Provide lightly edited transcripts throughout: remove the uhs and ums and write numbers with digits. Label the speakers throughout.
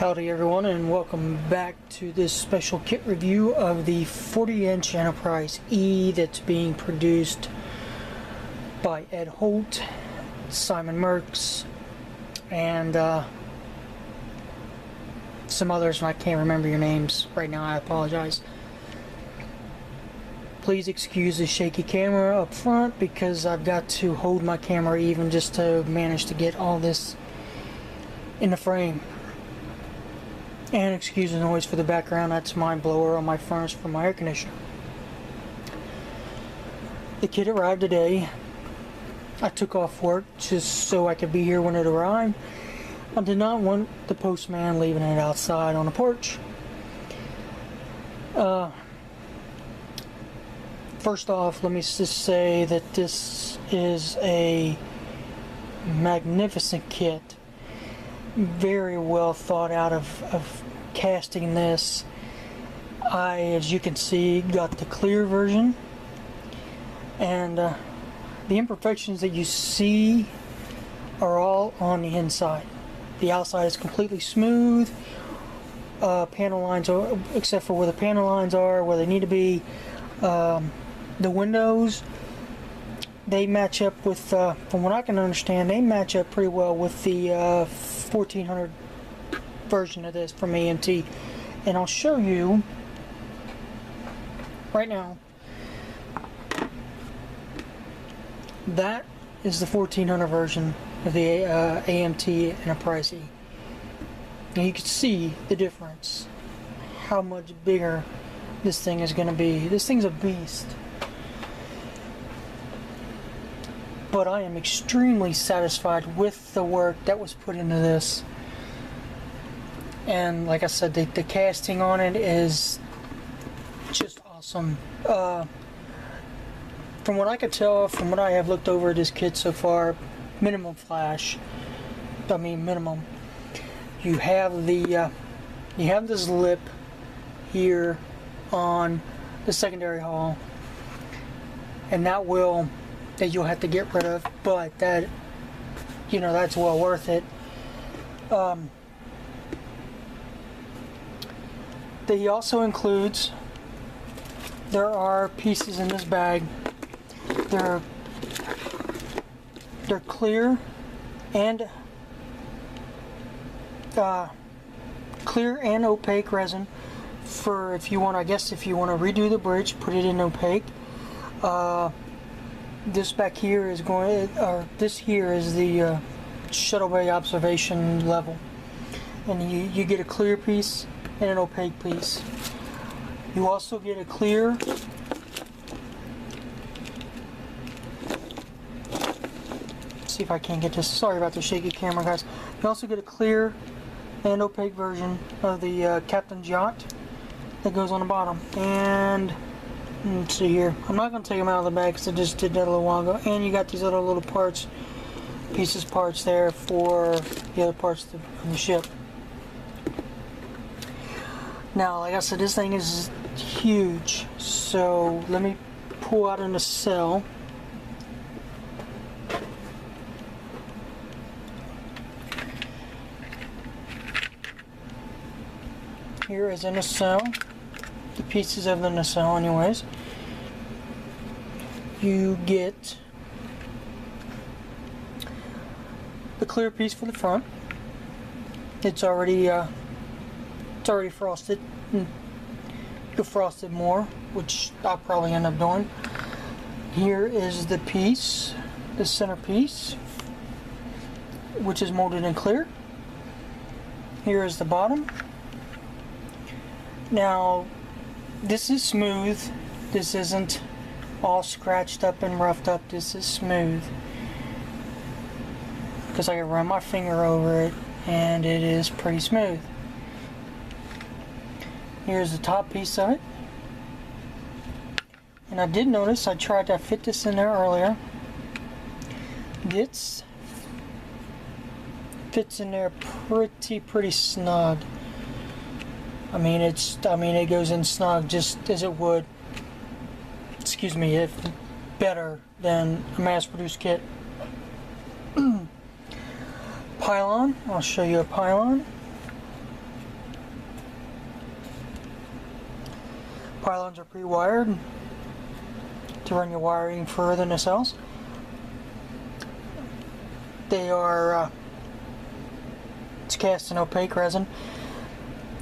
Speaker 1: Howdy everyone, and welcome back to this special kit review of the 40-inch Enterprise E that's being produced by Ed Holt, Simon Merks, and some others, and I can't remember your names right now. I apologize. Please excuse the shaky camera up front because I've got to hold my camera even just to manage to get all this in the frame. And excuse the noise for the background, that's my blower on my furnace for my air conditioner. The kit arrived today. I took off work just so I could be here when it arrived. I did not want the postman leaving it outside on the porch. First off, let me just say that this is a magnificent kit. Very well thought out of casting this. I, as you can see, got the clear version, and the imperfections that you see are all on the inside. The outside is completely smooth. Panel lines are, except for where the panel lines are, where they need to be. The windows, they match up with, from what I can understand, they match up pretty well with the 1400 version of this from AMT, and I'll show you right now. That is the 1400 version of the AMT Enterprise E. And you can see the difference, how much bigger this thing is going to be. This thing's a beast. But I am extremely satisfied with the work that was put into this. And like I said, the casting on it is just awesome. From what I could tell, from what I have looked over this kit so far, minimum flash. I mean minimum. You have the you have this lip here on the secondary hull, and that you'll have to get rid of, but that, you know, that's well worth it. He also includes, there are pieces in this bag. They're clear and opaque resin for if you want, I guess, if you want to redo the bridge, put it in opaque. This back here is going, or this here is the shuttle bay observation level, and you get a clear piece and an opaque piece. You also get a clear see if I can get this. Sorry about the shaky camera, guys. You also get a clear and opaque version of the captain's yacht that goes on the bottom. And let's see here. I'm not going to take them out of the bag because I just did that a little while ago. And you got these other little parts there for the other parts of the ship. Now, like I said, this thing is huge. So let me pull out in the cell. Here is in the cell. The pieces of the nacelle anyways. You get the clear piece for the front. It's already frosted. You could frost it more, which I'll probably end up doing. Here is the piece, the center piece, which is molded in clear. Here is the bottom. Now, this is smooth. This isn't all scratched up and roughed up. This is smooth because I can run my finger over it and it is pretty smooth. Here's the top piece of it. And I did notice, I tried to fit this in there earlier. This fits in there pretty snug. I mean, it goes in snug just as it would, excuse me, if better than a mass-produced kit. Pylon, I'll show you a pylon. pylons are pre-wired to run your wiring for the nacelles. They are it's cast in opaque resin.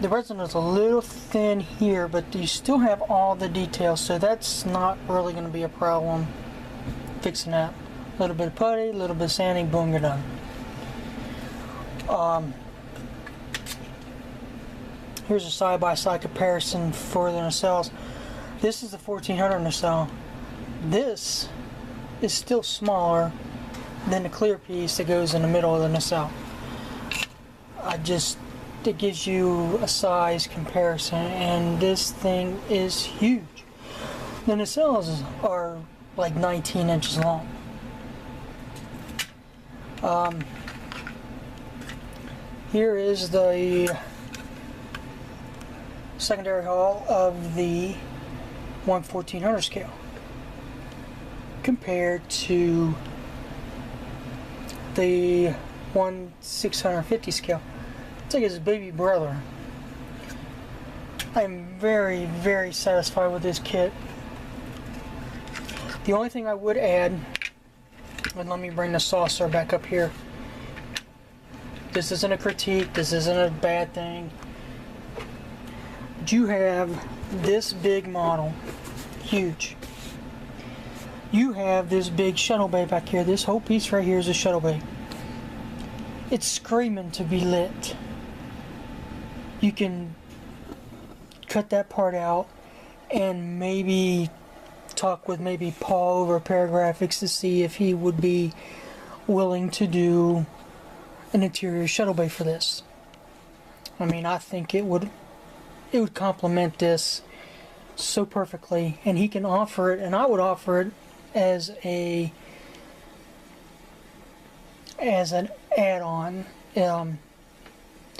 Speaker 1: The resin is a little thin here, but you still have all the details, so that's not really going to be a problem fixing that. A little bit of putty, a little bit of sanding, boom, you're done. Here's a side-by-side comparison for the nacelles. This is the 1400 nacelle. This is still smaller than the clear piece that goes in the middle of the nacelle. It gives you a size comparison, and this thing is huge. The nacelles are like 19 inches long. Here is the secondary hull of the 1/1400 scale compared to the 1/650 scale. It's like his baby brother. I'm very, very satisfied with this kit. The only thing I would add, and let me bring the saucer back up here. This isn't a critique, this isn't a bad thing. You have this big model, huge. You have this big shuttle bay back here. This whole piece right here is a shuttle bay. It's screaming to be lit. You can cut that part out and maybe talk with maybe Paul over Paragraphics to see if he would be willing to do an interior shuttle bay for this. I mean, I think it would complement this so perfectly, and he can offer it, and I would offer it as an add-on, to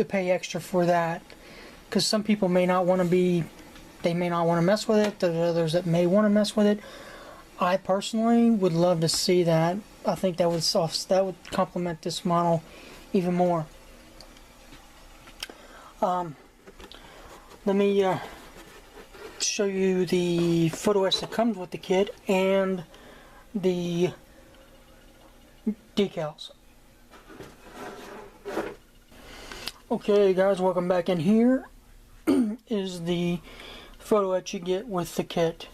Speaker 1: pay extra for that, because some people may not want to mess with it. There's others that may want to mess with it. I personally would love to see that. I think that would complement this model even more. Let me show you the photo etch that comes with the kit and the decals. Okay guys, welcome back in. Here is the photo etch you get with the kit.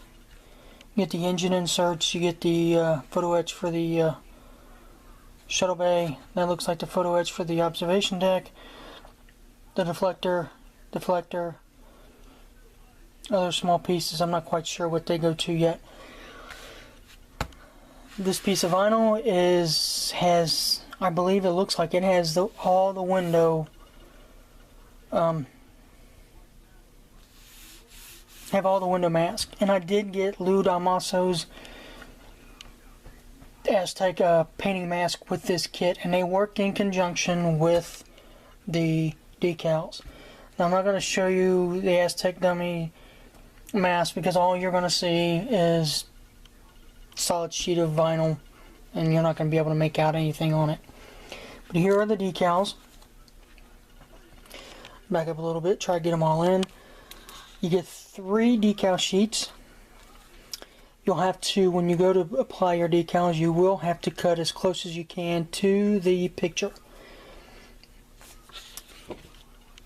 Speaker 1: You get the engine inserts, you get the photo etch for the shuttle bay. That looks like the photo etch for the observation deck. The deflector, other small pieces, I'm not quite sure what they go to yet. This piece of vinyl has, I believe it looks like it has all the window, have all the window masks. And I did get Lou Dalmaso's Aztec painting mask with this kit, and they work in conjunction with the decals. Now I'm not going to show you the Aztec dummy mask because all you're going to see is solid sheet of vinyl and you're not going to be able to make out anything on it. But here are the decals. Back up a little bit, try to get them all in. You get 3 decal sheets. You'll have to, when you go to apply your decals, you will have to cut as close as you can to the picture.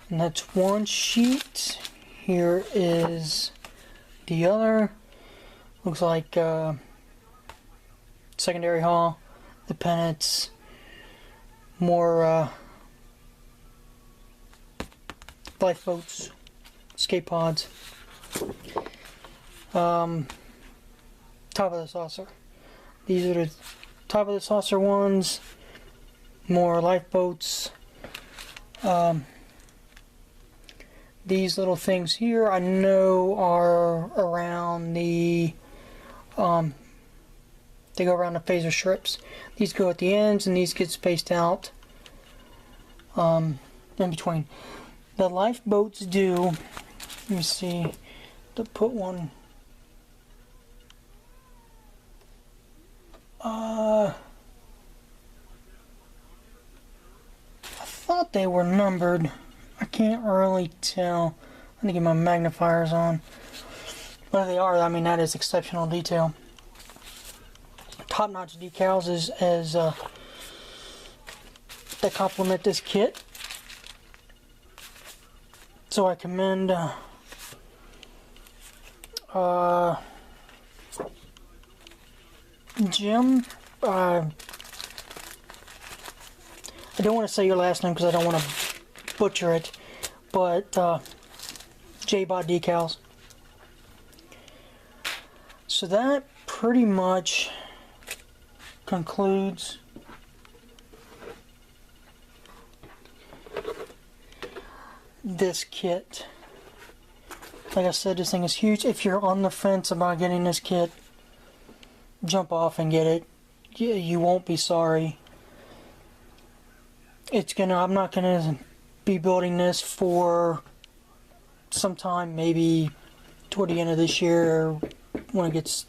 Speaker 1: And that's one sheet. Here is the other. Looks like secondary hull, the pennants, more lifeboats, escape pods, top of the saucer. These are the top of the saucer ones, more lifeboats. These little things here I know are around the they go around the phaser strips. These go at the ends and these get spaced out in between. The lifeboats do, let me see, to put one, I thought they were numbered. I can't really tell. I need to get my magnifiers on. But they are, I mean, that is exceptional detail. Top-notch decals as that complement this kit. So I commend Jim. I don't want to say your last name because I don't want to butcher it, but J-Bot Decals. So that pretty much concludes this kit. Like I said, this thing is huge. If you're on the fence about getting this kit, jump off and get it. You won't be sorry. I'm not gonna be building this for some time, maybe toward the end of this year, or when it gets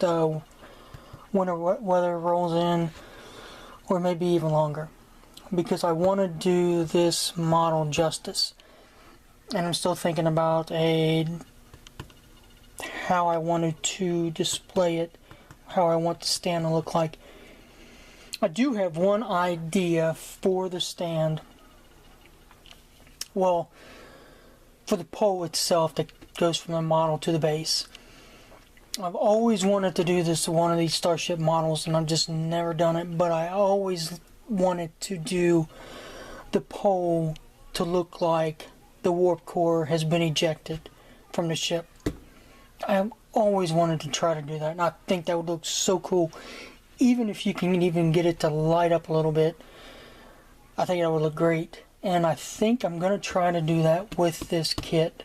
Speaker 1: winter weather rolls in, or maybe even longer, because I want to do this model justice. And I'm still thinking about how I wanted to display it, how I want the stand to look like. I do have one idea for the stand. Well, for the pole itself that goes from the model to the base. I've always wanted to do this to one of these Starship models, and I've just never done it, but I always wanted to do the pole to look like the warp core has been ejected from the ship. I always wanted to try to do that, and I think that would look so cool. Even if you can even get it to light up a little bit, I think that would look great. And I think I'm going to try to do that with this kit.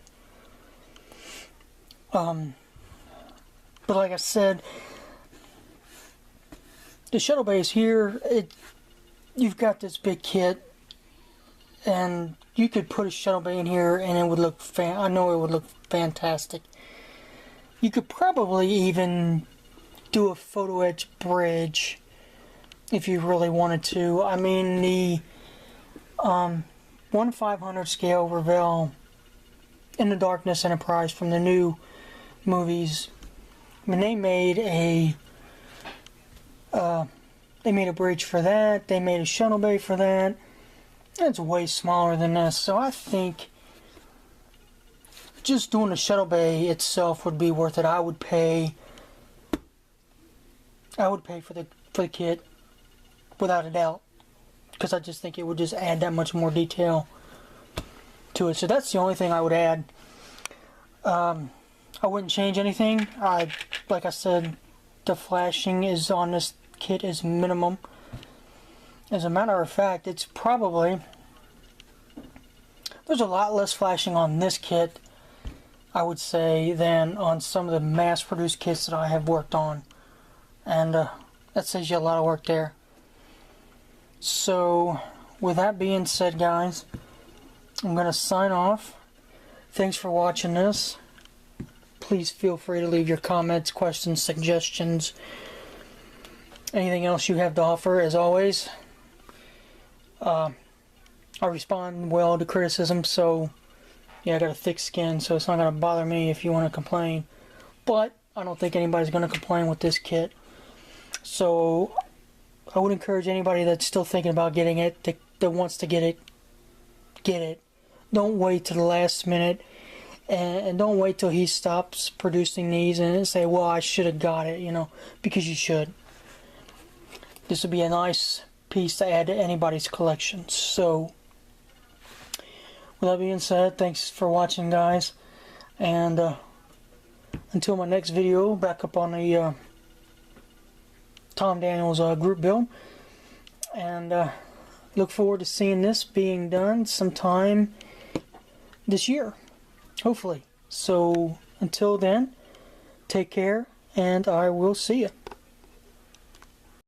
Speaker 1: But like I said, the shuttle bay is here. You've got this big kit, and you could put a shuttle bay in here, and it would look I know it would look fantastic. You could probably even do a photo etch bridge if you really wanted to. I mean, the 1/500 scale Revell In the Darkness Enterprise from the new movies. I mean, they made a bridge for that. They made a shuttle bay for that. It's way smaller than this, so I think just doing the shuttle bay itself would be worth it. I would pay for the kit without a doubt, because I just think it would just add that much more detail to it. So that's the only thing I would add. I wouldn't change anything. Like I said, the flashing is on this kit is minimum. As a matter of fact, there's a lot less flashing on this kit, I would say, than on some of the mass-produced kits that I have worked on. And that saves you a lot of work there. So, with that being said, guys, I'm going to sign off. Thanks for watching this. Please feel free to leave your comments, questions, suggestions, anything else you have to offer. As always, I respond well to criticism, so yeah, I got a thick skin, so it's not going to bother me if you want to complain. But I don't think anybody's going to complain with this kit. So I would encourage anybody that's still thinking about getting it, that wants to get it. Don't wait till the last minute, and don't wait till he stops producing these and say, well, I should have got it, because you should. This would be a nice piece to add to anybody's collection. So, with that being said, thanks for watching, guys, and until my next video, back up on the Tom Daniels group build, and look forward to seeing this being done sometime this year, hopefully. So until then, take care, and I will see you.